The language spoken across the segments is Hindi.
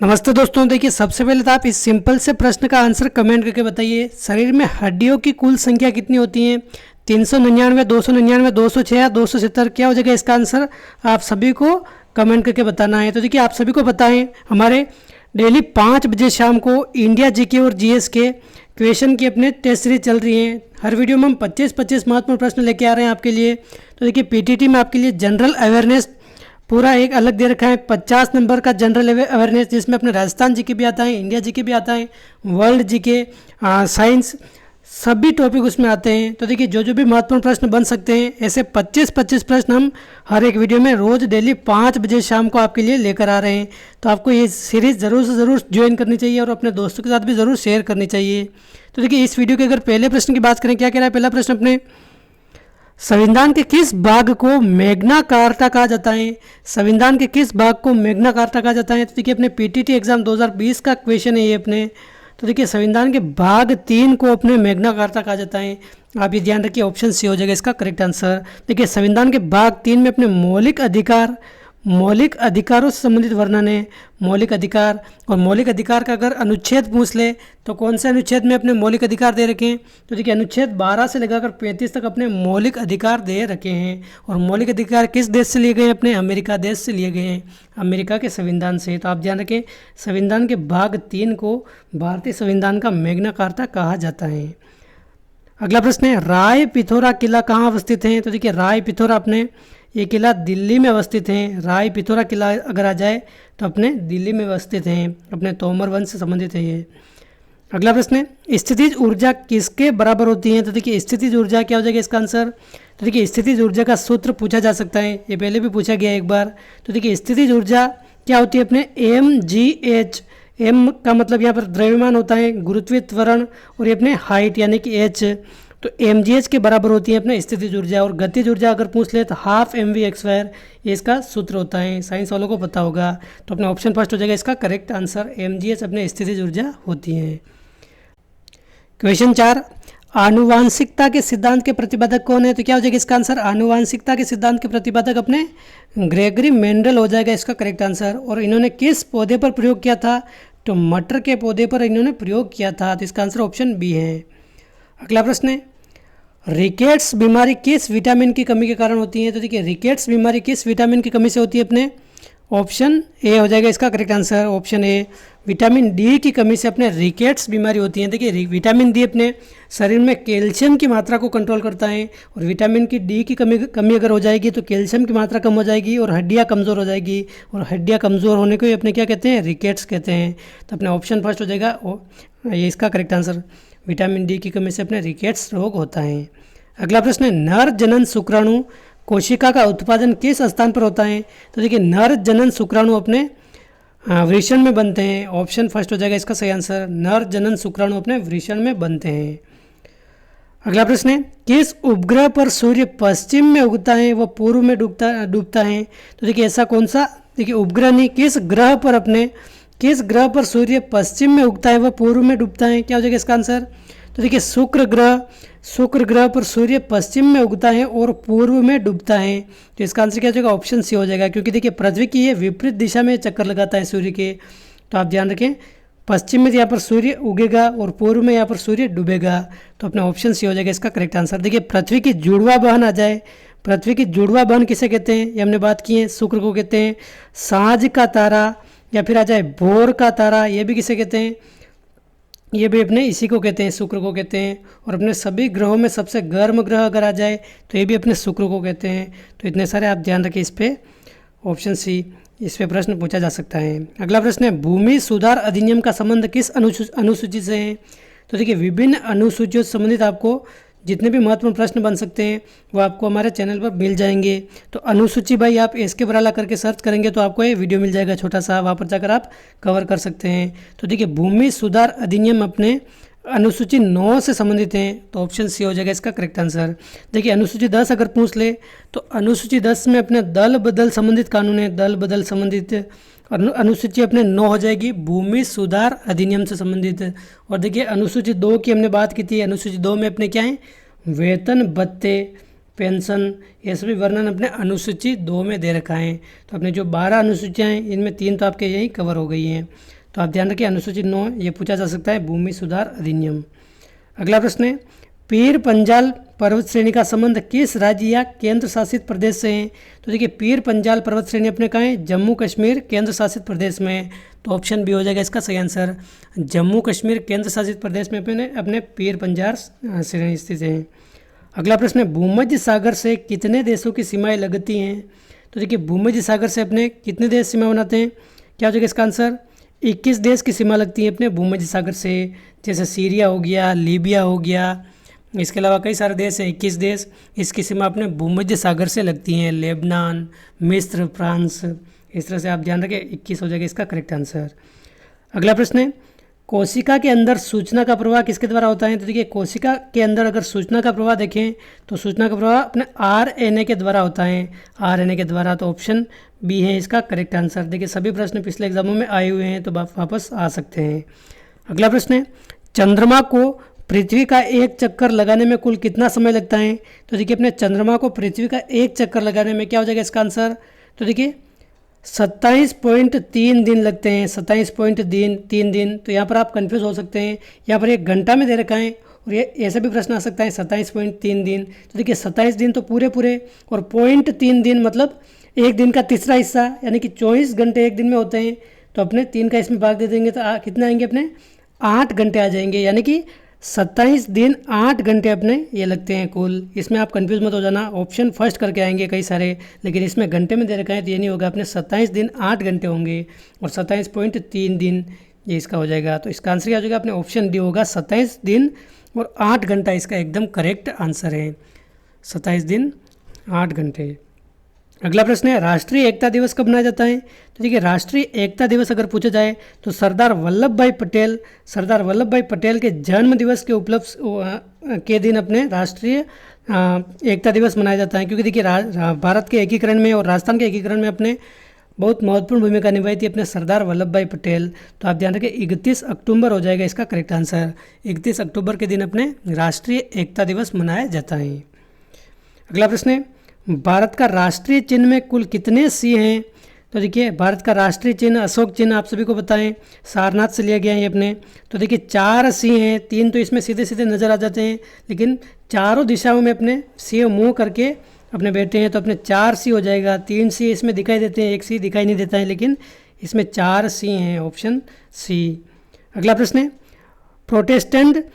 नमस्ते दोस्तों, देखिए सबसे पहले तो आप इस सिंपल से प्रश्न का आंसर कमेंट करके बताइए। शरीर में हड्डियों की कुल संख्या कितनी होती है? 399, 299, 206 या 270? क्या हो जाएगा इसका आंसर? आप सभी को कमेंट करके बताना है। तो देखिए आप सभी को बताएं, हमारे डेली 5 बजे शाम को इंडिया जीके और जीएस के क्वेश्चन की अपने टेस्ट सीरीज चल रही है। हर वीडियो में हम 25-25 महत्वपूर्ण प्रश्न लेके आ रहे हैं आपके लिए। तो देखिए पीटीटी में आपके लिए जनरल अवेयरनेस पूरा एक अलग दे रखा है, 50 नंबर का जनरल अवेयरनेस, जिसमें अपने राजस्थान जीके भी आता है, इंडिया जीके भी आता है, वर्ल्ड जीके, साइंस, सभी टॉपिक उसमें आते हैं। तो देखिए जो जो भी महत्वपूर्ण प्रश्न बन सकते हैं, ऐसे 25-25 प्रश्न हम हर एक वीडियो में रोज़ डेली 5 बजे शाम को आपके लिए लेकर आ रहे हैं। तो आपको ये सीरीज़ ज़रूर से ज़रूर ज्वाइन करनी चाहिए और अपने दोस्तों के साथ भी ज़रूर शेयर करनी चाहिए। तो देखिए इस वीडियो के अगर पहले प्रश्न की बात करें, क्या कह रहा है पहला प्रश्न अपने, संविधान के किस भाग को मैग्ना कार्टा कहा जाता है? संविधान के किस भाग को मैग्ना कार्टा कहा जाता है? तो देखिए अपने पीटीटी एग्जाम 2020 का क्वेश्चन है ये अपने। तो देखिए संविधान के भाग 3 को अपने मैग्ना कार्टा कहा जाता है। आप ये ध्यान रखिए, ऑप्शन सी हो जाएगा इसका करेक्ट आंसर। देखिए संविधान के भाग 3 में अपने मौलिक अधिकारों से संबंधित वर्णन है। मौलिक अधिकार, और मौलिक अधिकार का अगर अनुच्छेद पूछ ले तो कौन से अनुच्छेद में अपने मौलिक अधिकार दे रखे हैं? तो देखिए अनुच्छेद 12 से लेकर 35 तक अपने मौलिक अधिकार दे रखे हैं। और मौलिक अधिकार किस देश से लिए गए हैं? अपने अमेरिका देश से लिए गए हैं, अमेरिका के संविधान से। तो आप ध्यान रखें, संविधान के भाग 3 को भारतीय संविधान का मैग्ना कार्टा कहा जाता है। अगला प्रश्न है, राय पिथौरा किला कहाँ अवस्थित है? तो देखिए राय पिथौरा अपने ये किला दिल्ली में अवस्थित है। राय पिथौरा किला अगर आ जाए तो अपने दिल्ली में अवस्थित हैं, अपने तोमर वंश से संबंधित है ये। अगला प्रश्न है, स्थितिज ऊर्जा किसके बराबर होती है? तो देखिए स्थितिज ऊर्जा क्या हो जाएगा इसका आंसर? तो देखिए स्थितिज ऊर्जा का सूत्र पूछा जा सकता है, ये पहले भी पूछा गया एक बार। तो देखिए स्थितिज ऊर्जा क्या होती है अपने, mgh। एम का मतलब यहाँ पर द्रव्यमान होता है, गुरुत्वीय त्वरण, और ये अपने हाइट यानी कि एच। तो mgh के बराबर होती है अपने स्थितिज ऊर्जा। और गतिज ऊर्जा अगर पूछ ले तो हाफ mv², ये इसका सूत्र होता है, साइंस वालों को पता होगा। तो अपना ऑप्शन फर्स्ट हो जाएगा इसका करेक्ट आंसर, mgh अपने स्थितिज ऊर्जा होती है। क्वेश्चन 4, आनुवांशिकता के सिद्धांत के प्रतिपादक कौन है? तो क्या हो जाएगा इसका आंसर? आनुवांशिकता के सिद्धांत के प्रतिपादक अपने ग्रेगरी मेंडल हो जाएगा इसका करेक्ट आंसर। और इन्होंने किस पौधे पर प्रयोग किया था? तो मटर के पौधे पर इन्होंने प्रयोग किया था। तो इसका आंसर ऑप्शन बी है। अगला प्रश्न है, रिकेट्स बीमारी किस विटामिन की कमी के कारण होती है? तो देखिए रिकेट्स बीमारी किस विटामिन की कमी से होती है अपने? ऑप्शन ए हो जाएगा इसका correct answer, option A. Vitamin D की कमी से अपने रिकेट्स बीमारी होती है। देखिए विटामिन डी अपने शरीर में कैल्शियम की मात्रा को कंट्रोल करता है, और विटामिन की डी की कमी अगर हो जाएगी तो कैल्शियम की मात्रा कम हो जाएगी और हड्डियाँ कमज़ोर हो जाएगी, और हड्डियाँ कमज़ोर होने को ही अपने क्या कहते हैं? रिकेट्स कहते हैं। तो अपने ऑप्शन फर्स्ट हो जाएगा ये इसका करेक्ट आंसर, विटामिन डी की कमी से अपने रिकेट्स रोग होता है। अगला प्रश्न है, नर जनन शुक्राणु कोशिका का उत्पादन किस स्थान पर होता है? तो देखिए नर जनन शुक्राणु अपने वृषण में बनते हैं। ऑप्शन फर्स्ट हो जाएगा इसका सही आंसर, नर जनन शुक्राणु अपने वृषण में बनते हैं। अगला प्रश्न है, किस उपग्रह पर सूर्य पश्चिम में उगता है व पूर्व में डूबता है? तो देखिए ऐसा कौन सा, देखिए उपग्रह नहीं, किस ग्रह पर सूर्य पश्चिम में उगता है व पूर्व में डूबता है? क्या हो जाएगा इसका आंसर? तो देखिए शुक्र ग्रह पर सूर्य पश्चिम में उगता है और पूर्व में डूबता है। तो इसका आंसर क्या हो जाएगा? ऑप्शन सी हो जाएगा, क्योंकि देखिए पृथ्वी की ये विपरीत दिशा में चक्कर लगाता है सूर्य के। तो आप ध्यान रखें, पश्चिम में यहाँ पर सूर्य उगेगा और पूर्व में यहाँ पर सूर्य डूबेगा। तो अपना ऑप्शन सी हो जाएगा इसका करेक्ट आंसर। देखिए पृथ्वी की जुड़वा बहन आ जाए, पृथ्वी की जुड़वा बहन किसे कहते हैं? ये हमने बात की है, शुक्र को कहते हैं। सांझ का तारा, या फिर आ जाए भोर का तारा, ये भी किसे कहते हैं? ये भी अपने इसी को कहते हैं, शुक्र को कहते हैं। और अपने सभी ग्रहों में सबसे गर्म ग्रह अगर आ जाए तो ये भी अपने शुक्र को कहते हैं। तो इतने सारे आप ध्यान रखें, इस पे ऑप्शन सी, इस पे प्रश्न पूछा जा सकता है। अगला प्रश्न है, भूमि सुधार अधिनियम का संबंध किस अनुसूची से है? तो देखिए विभिन्न अनुसूचियों से संबंधित आपको जितने भी महत्वपूर्ण प्रश्न बन सकते हैं वो आपको हमारे चैनल पर मिल जाएंगे। तो अनुसूची भाई आप एसके बराला करके सर्च करेंगे तो आपको ये वीडियो मिल जाएगा छोटा सा, वहाँ पर जाकर आप कवर कर सकते हैं। तो देखिए भूमि सुधार अधिनियम अपने अनुसूची 9 से संबंधित हैं। तो ऑप्शन सी हो जाएगा इसका करेक्ट आंसर। देखिए अनुसूची 10 अगर पूछ ले तो अनुसूची 10 में अपने दल बदल संबंधित कानून है, दल बदल संबंधित। और अनुसूची अपने 9 हो जाएगी भूमि सुधार अधिनियम से संबंधित। और देखिए अनुसूची 2 की हमने बात की थी, अनुसूची 2 में अपने क्या है? वेतन भत्ते, पेंशन, ये सभी वर्णन अपने अनुसूची 2 में दे रखा है। तो अपने जो 12 अनुसूचियाँ हैं इनमें 3 तो आपके यही कवर हो गई हैं। तो आप ध्यान रखिए अनुसूची 9 ये पूछा जा सकता है, भूमि सुधार अधिनियम। अगला प्रश्न है, पीर पंजाल पर्वत श्रेणी का संबंध किस राज्य या केंद्र शासित प्रदेश से है? तो देखिए पीर पंजाल पर्वत श्रेणी अपने कहाँ है? जम्मू कश्मीर केंद्र शासित प्रदेश में। तो ऑप्शन बी हो जाएगा इसका सही आंसर। जम्मू कश्मीर केंद्र शासित प्रदेश में अपने पीर पंजाल श्रेणी स्थित है। अगला प्रश्न है, भूमध्य सागर से कितने देशों की सीमाएं लगती हैं? तो देखिए भूमध्य सागर से अपने कितने देश सीमा बनाते हैं? क्या हो जाएगा इसका आंसर? 21 देश की सीमा लगती है अपने भूमध्य सागर से, जैसे सीरिया हो गया, लीबिया हो गया, इसके अलावा कई सारे देश हैं, 21 देश इसकी सीमा अपने भूमध्य सागर से लगती हैं, लेबनान, मिस्र, फ्रांस, इस तरह से आप ध्यान रखें 21 हो जाएगा इसका करेक्ट आंसर। अगला प्रश्न है, कोशिका के अंदर सूचना का प्रवाह किसके द्वारा होता है? तो देखिए कोशिका के अंदर अगर सूचना का प्रवाह देखें तो सूचना का प्रवाह अपने RNA के द्वारा होता है, RNA के द्वारा। तो ऑप्शन बी है इसका करेक्ट आंसर। देखिए सभी प्रश्न पिछले एग्जामों में आए हुए हैं तो वापस आ सकते हैं। अगला प्रश्न है, चंद्रमा को पृथ्वी का एक चक्कर लगाने में कुल कितना समय लगता है? तो देखिए अपने चंद्रमा को पृथ्वी का एक चक्कर लगाने में क्या हो जाएगा इसका आंसर? तो देखिए 27.3 दिन लगते हैं, 27.3 दिन। तो यहाँ पर आप कंफ्यूज हो सकते हैं, यहाँ पर 1 घंटा में दे रखा है और ये ऐसा भी प्रश्न आ सकता है 27.3 दिन। तो देखिए 27 दिन तो पूरे और 0.3 दिन मतलब एक दिन का तीसरा हिस्सा, यानी कि 24 घंटे एक दिन में होते हैं। तो अपने 3 का इसमें भाग दे देंगे तो कितने आएंगे अपने? 8 घंटे आ जाएंगे, यानी कि 27 दिन 8 घंटे अपने ये लगते हैं कुल। इसमें आप कंफ्यूज मत हो जाना, ऑप्शन फर्स्ट करके आएंगे कई सारे, लेकिन इसमें घंटे में दे रखा है तो ये नहीं होगा। अपने 27 दिन 8 घंटे होंगे और 27.3 दिन ये इसका हो जाएगा। तो इसका आंसर क्या हो जाएगा? अपने ऑप्शन डी होगा, 27 दिन और 8 घंटा इसका एकदम करेक्ट आंसर है, 27 दिन 8 घंटे। अगला प्रश्न है, राष्ट्रीय एकता दिवस कब मनाया जाता है? तो देखिए राष्ट्रीय एकता दिवस अगर पूछा जाए तो सरदार वल्लभ भाई पटेल के जन्म दिवस के उपलक्ष्य के दिन अपने राष्ट्रीय एकता दिवस मनाया जाता है। क्योंकि देखिए भारत के एकीकरण में और राजस्थान के एकीकरण में अपने बहुत महत्वपूर्ण भूमिका निभाई थी अपने सरदार वल्लभ भाई पटेल। तो आप ध्यान रखें 31 अक्टूबर हो जाएगा इसका करेक्ट आंसर। 31 अक्टूबर के दिन अपने राष्ट्रीय एकता दिवस मनाया जाता है। अगला प्रश्न है, भारत का राष्ट्रीय चिन्ह में कुल कितने सी हैं? तो देखिए भारत का राष्ट्रीय चिन्ह अशोक चिन्ह आप सभी को पता है, सारनाथ से लिया गया है ये अपने। तो देखिए 4 सी हैं, 3 तो इसमें सीधे सीधे नज़र आ जाते हैं, लेकिन चारों दिशाओं में अपने सी मुँह करके अपने बैठे हैं। तो अपने 4 सी हो जाएगा, 3 सी इसमें दिखाई देते हैं, 1 सी दिखाई नहीं देता है, लेकिन इसमें 4 सी हैं, ऑप्शन सी। अगला प्रश्न है, प्रोटेस्टेंट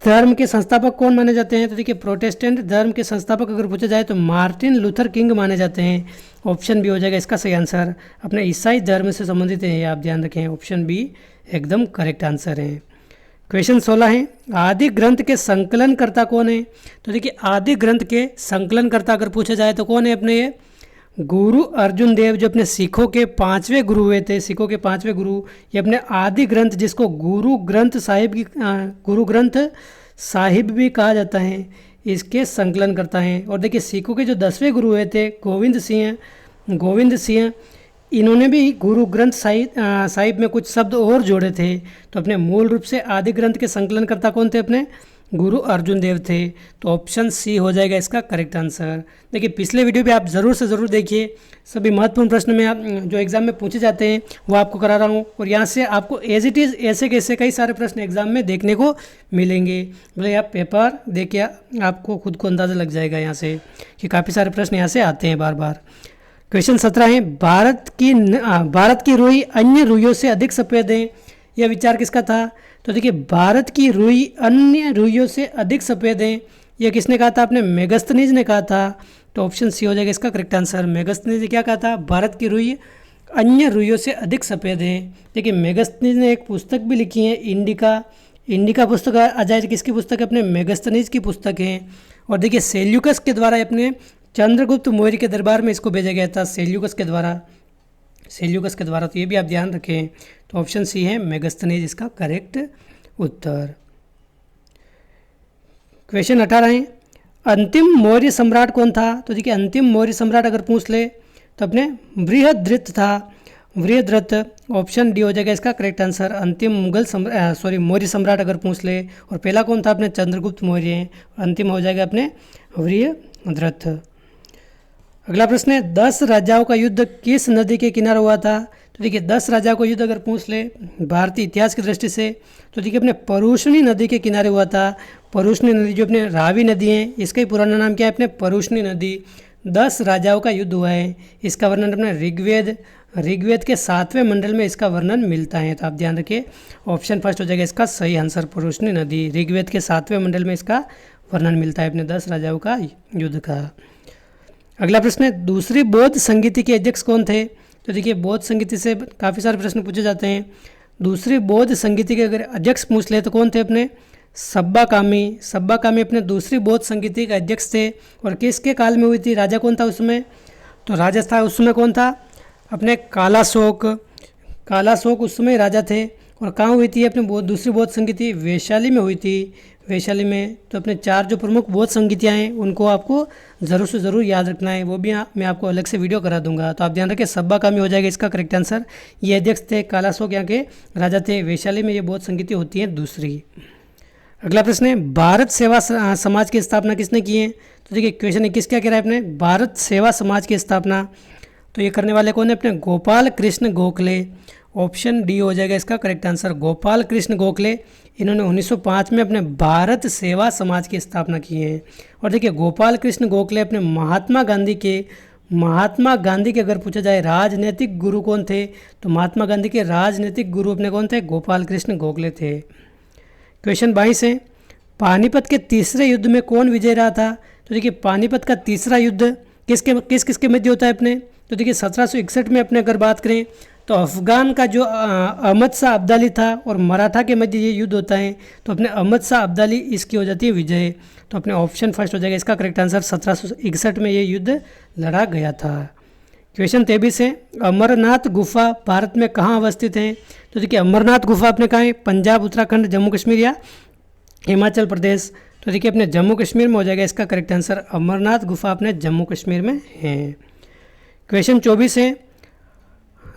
धर्म के संस्थापक कौन माने जाते हैं? तो देखिए प्रोटेस्टेंट धर्म के संस्थापक अगर पूछा जाए तो मार्टिन लूथर किंग माने जाते हैं। ऑप्शन बी हो जाएगा इसका सही आंसर। अपने ईसाई धर्म से संबंधित है, आप ध्यान रखें, ऑप्शन बी एकदम करेक्ट आंसर है। क्वेश्चन 16 है, आदि ग्रंथ के संकलनकर्ता कौन है? तो देखिए आदि ग्रंथ के संकलनकर्ता अगर पूछा जाए तो कौन है अपने? ये गुरु अर्जुन देव, जो अपने सिखों के 5वें गुरु हुए थे, सिखों के 5वें गुरु। ये अपने आदि ग्रंथ, जिसको गुरु ग्रंथ साहिब भी कहा जाता है, इसके संकलन करता है। और देखिए सिखों के जो 10वें गुरु हुए थे गोविंद सिंह, इन्होंने भी गुरु ग्रंथ साहिब में कुछ शब्द और जोड़े थे। तो अपने मूल रूप से आदि ग्रंथ के संकलनकर्ता कौन थे? अपने गुरु अर्जुन देव थे। तो ऑप्शन सी हो जाएगा इसका करेक्ट आंसर। देखिए पिछले वीडियो भी आप ज़रूर से ज़रूर देखिए, सभी महत्वपूर्ण प्रश्न में आप जो एग्जाम में पूछे जाते हैं वो आपको करा रहा हूँ, और यहाँ से आपको एज इट इज़ ऐसे कैसे कई सारे प्रश्न एग्जाम में देखने को मिलेंगे। मतलब आप पेपर देखिए, आपको खुद को अंदाज़ा लग जाएगा यहाँ से कि काफ़ी सारे प्रश्न यहाँ से आते हैं बार बार। क्वेश्चन 17 है, भारत की रुई अन्य रुइयों से अधिक सफ़ेद है, यह विचार किसका था? तो देखिए भारत की रुई अन्य रुइयों से अधिक सफ़ेद है, यह किसने कहा था? आपने मेगस्थनीज ने कहा था। तो ऑप्शन सी हो जाएगा इसका करेक्ट आंसर। मेगस्थनीज ने क्या कहा था? भारत की रुई अन्य रुइयों से अधिक सफ़ेद है। देखिए मेगस्थनीज ने एक पुस्तक भी लिखी है, इंडिका पुस्तक आ जाए, किसकी पुस्तक है? अपने मेगस्थनीज की पुस्तक है। और देखिए सेल्यूकस के द्वारा अपने चंद्रगुप्त मौर्य के दरबार में इसको भेजा गया था, सेल्यूकस के द्वारा। तो ये भी आप ध्यान रखें। तो ऑप्शन सी है मेगस्थनीज इसका करेक्ट उत्तर। क्वेश्चन 18 है, अंतिम मौर्य सम्राट कौन था? तो देखिए अंतिम मौर्य सम्राट अगर पूछ ले तो अपने बृहद्रथ था। वृहद्रथ। ऑप्शन डी हो जाएगा इसका करेक्ट आंसर। अंतिम मौर्य सम्राट अगर पूछ ले, और पहला कौन था अपने चंद्रगुप्त मौर्य, अंतिम हो जाएगा अपने वृहद्रथ। अगला प्रश्न है 10 राजाओं का युद्ध किस नदी के किनारे हुआ था। तो देखिए 10 राजाओं का युद्ध अगर पूछ ले भारतीय इतिहास की दृष्टि से, तो देखिए अपने परुष्णी नदी के किनारे हुआ था। परुष्णी नदी जो अपने रावी नदी है, इसका ही पुराना नाम क्या है अपने परुष्णी नदी। 10 राजाओं का युद्ध हुआ है, इसका वर्णन अपने ऋग्वेद के 7वें मंडल में इसका वर्णन मिलता है। तो आप ध्यान रखिए ऑप्शन फर्स्ट हो जाएगा इसका सही आंसर, परुष्णी नदी। ऋग्वेद के 7वें मंडल में इसका वर्णन मिलता है अपने 10 राजाओं का युद्ध का। अगला प्रश्न है दूसरी बौद्ध संगीति के अध्यक्ष कौन थे। तो देखिए बौद्ध संगीति से काफ़ी सारे प्रश्न पूछे जाते हैं। दूसरी बौद्ध संगीति के अगर अध्यक्ष पूछ ले तो कौन थे अपने सब्बा कामी अपने दूसरी बौद्ध संगीति के अध्यक्ष थे। और किसके काल में हुई थी, राजा कौन था उसमें, तो राजा था उस समय कौन था अपने कालाशोक उस समय राजा थे। और कहाँ हुई थी अपने दूसरी बौद्ध संगीति, वैशाली में हुई थी, वैशाली में। तो अपने 4 जो प्रमुख बौद्ध संगीतियाँ हैं उनको आपको ज़रूर से ज़रूर याद रखना है, वो भी मैं आपको अलग से वीडियो करा दूंगा। तो आप ध्यान रखें सब्बा कामी हो जाएगा इसका करेक्ट आंसर। ये अध्यक्ष थे, कालाशोक यहाँ के राजा थे, वैशाली में ये बौद्ध संगीति होती है दूसरी। अगला प्रश्न है भारत सेवा समाज की स्थापना किसने की है। तो देखिए क्वेश्चन 21 क्या कह रहा है अपने भारत सेवा समाज की स्थापना, तो ये करने वाले कौन है अपने गोपाल कृष्ण गोखले। ऑप्शन डी हो जाएगा इसका करेक्ट आंसर, गोपाल कृष्ण गोखले। इन्होंने 1905 में अपने भारत सेवा समाज की स्थापना की है। और देखिए गोपाल कृष्ण गोखले अपने महात्मा गांधी के अगर पूछा जाए राजनीतिक गुरु कौन थे, तो महात्मा गांधी के राजनीतिक गुरु अपने कौन थे, गोपाल कृष्ण गोखले थे। क्वेश्चन 22 है पानीपत के तीसरे युद्ध में कौन विजय रहा था। तो देखिए पानीपत का तीसरा युद्ध किसके मध्य होता है अपने, तो देखिए 1761 में अपने अगर बात करें तो अफगान का जो अहमद शाह अब्दाली था और मराठा के मध्य ये युद्ध होता है। तो अपने अहमद शाह अब्दाली इसकी हो जाती है विजय। तो अपने ऑप्शन फर्स्ट हो जाएगा इसका करेक्ट आंसर, 1761 में ये युद्ध लड़ा गया था। क्वेश्चन 23 है अमरनाथ गुफा भारत में कहाँ अवस्थित है। तो देखिए अमरनाथ गुफा अपने कहाँ है, पंजाब, उत्तराखंड, जम्मू कश्मीर या हिमाचल प्रदेश। तो देखिए अपने जम्मू कश्मीर में हो जाएगा इसका करेक्ट आंसर, अमरनाथ गुफा अपने जम्मू कश्मीर में है। क्वेश्चन 24 है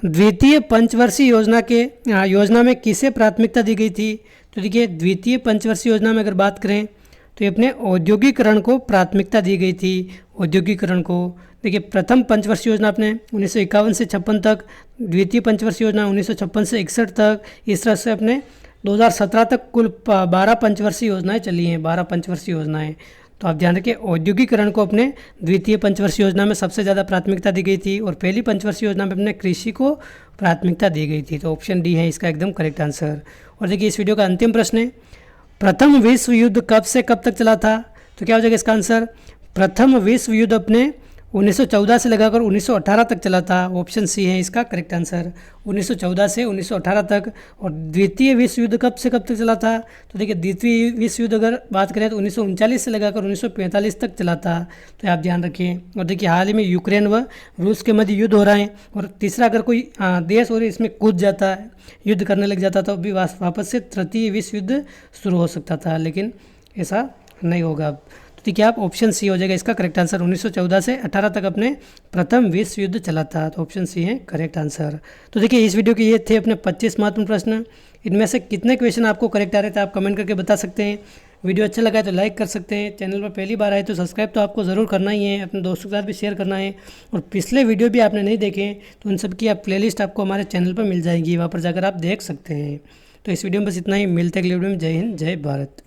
द्वितीय पंचवर्षीय योजना में किसे प्राथमिकता दी गई थी। तो देखिए द्वितीय पंचवर्षीय योजना में अगर बात करें तो ये अपने औद्योगिकरण को प्राथमिकता दी गई थी। औद्योगिकरण को देखिए प्रथम पंचवर्षीय योजना अपने 1951 से 56 तक, द्वितीय पंचवर्षीय योजना 1956 से 61 तक, इस तरह से अपने 2017 तक कुल 12 पंचवर्षीय योजनाएं चली हैं, 12 पंचवर्षीय योजनाएं। तो आप ध्यान रखिए औद्योगिकरण को अपने द्वितीय पंचवर्षीय योजना में सबसे ज़्यादा प्राथमिकता दी गई थी और पहली पंचवर्षीय योजना में अपने कृषि को प्राथमिकता दी गई थी। तो ऑप्शन डी है इसका एकदम करेक्ट आंसर। और देखिए इस वीडियो का अंतिम प्रश्न है प्रथम विश्व युद्ध कब से कब तक चला था। तो क्या हो जाएगा इसका आंसर, प्रथम विश्व युद्ध अपने 1914 से लगाकर 1918 तक चला था। ऑप्शन सी है इसका करेक्ट आंसर, 1914 से 1918 तक। और द्वितीय विश्व युद्ध कब से कब तक चला था। तो देखिए द्वितीय विश्व युद्ध अगर बात करें तो 1939 से लगाकर 1945 तक चला था। तो आप ध्यान रखिए। और देखिए हाल ही में यूक्रेन व रूस के मध्य युद्ध हो रहा है और तीसरा अगर कोई देश और इसमें कूद जाता है, युद्ध करने लग जाता तो भी वापस से तृतीय विश्व युद्ध शुरू हो सकता था, लेकिन ऐसा नहीं होगा। तो देखिए आप ऑप्शन सी हो जाएगा इसका करेक्ट आंसर, 1914 से 18 तक अपने प्रथम विश्व युद्ध चला था। तो ऑप्शन सी है करेक्ट आंसर। तो देखिए इस वीडियो के ये थे अपने 25 महत्वपूर्ण प्रश्न। इनमें से कितने क्वेश्चन आपको करेक्ट आ रहे थे आप कमेंट करके बता सकते हैं। वीडियो अच्छा लगा है तो लाइक कर सकते हैं, चैनल पर पहली बार आए तो सब्सक्राइब तो आपको ज़रूर करना ही है, अपने दोस्तों के साथ भी शेयर करना है। और पिछले वीडियो भी आपने नहीं देखे तो उन सब की आप प्लेलिस्ट आपको हमारे चैनल पर मिल जाएगी, वहाँ पर जाकर आप देख सकते हैं। तो इस वीडियो में बस इतना ही, मिलते हैं अगले वीडियो में। जय हिंद, जय भारत।